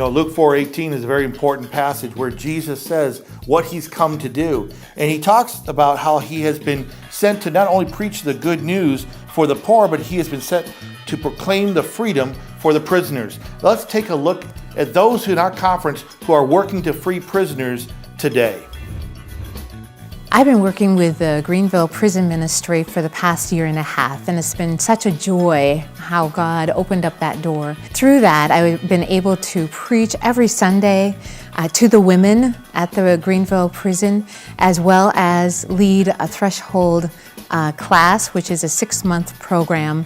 Luke 4:18 is a very important passage where Jesus says what he's come to do. And he talks about how he has been sent to not only preach the good news for the poor, but he has been sent to proclaim the freedom for the prisoners. Let's take a look at those in our conference who are working to free prisoners today. I've been working with the Greenville Prison Ministry for the past year and a half, and it's been such a joy how God opened up that door. Through that, I've been able to preach every Sunday to the women at the Greenville Prison, as well as lead a threshold class, which is a 6-month program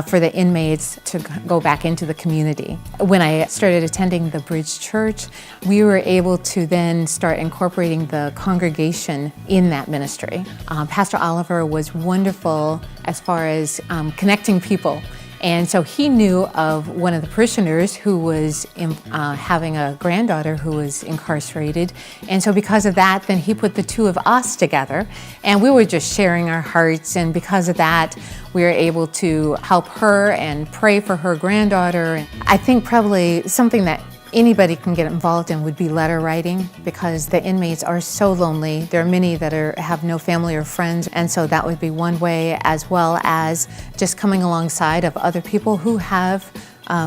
for the inmates to go back into the community. When I started attending the Bridge Church, we were able to then start incorporating the congregation in that ministry. Pastor Oliver was wonderful as far as connecting people. And so he knew of one of the parishioners who was having a granddaughter who was incarcerated. And so because of that, then he put the two of us together, and we were just sharing our hearts. And because of that, we were able to help her and pray for her granddaughter. I think probably something that anybody can get involved in would be letter writing, because the inmates are so lonely. There are many that have no family or friends, and so that would be one way, as well as just coming alongside of other people who have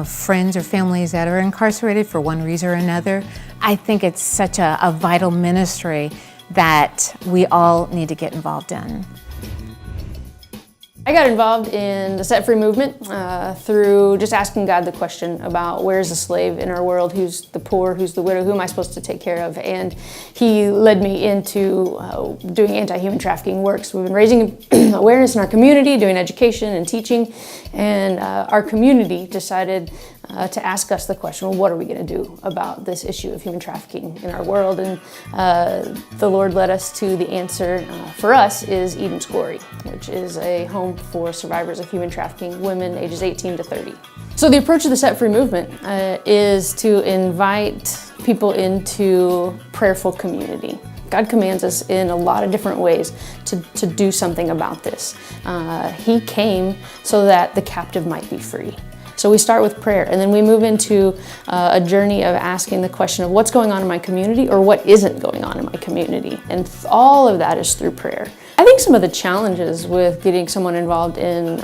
friends or families that are incarcerated for one reason or another. I think it's such a vital ministry that we all need to get involved in. I got involved in the Set Free movement through just asking God the question about where's the slave in our world, who's the poor, who's the widow, who am I supposed to take care of? And he led me into doing anti-human trafficking work. So we've been raising awareness in our community, doing education and teaching, and our community decided to ask us the question, well, what are we going to do about this issue of human trafficking in our world? And the Lord led us to the answer for us is Eden's Glory, which is a home for survivors of human trafficking, women ages 18 to 30. So the approach of the Set Free movement is to invite people into prayerful community. God commands us in a lot of different ways to do something about this. He came so that the captive might be free. So we start with prayer, and then we move into a journey of asking the question of what's going on in my community or what isn't going on in my community. And all of that is through prayer. I think some of the challenges with getting someone involved in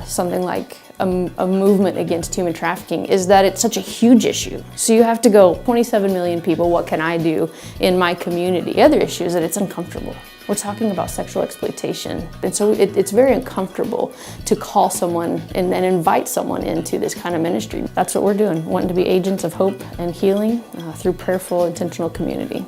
something like a movement against human trafficking is that it's such a huge issue. So you have to go, 27 million people, what can I do in my community? The other issue is that it's uncomfortable. We're talking about sexual exploitation. And so it's very uncomfortable to call someone and invite someone into this kind of ministry. That's what we're doing, wanting to be agents of hope and healing through prayerful, intentional community.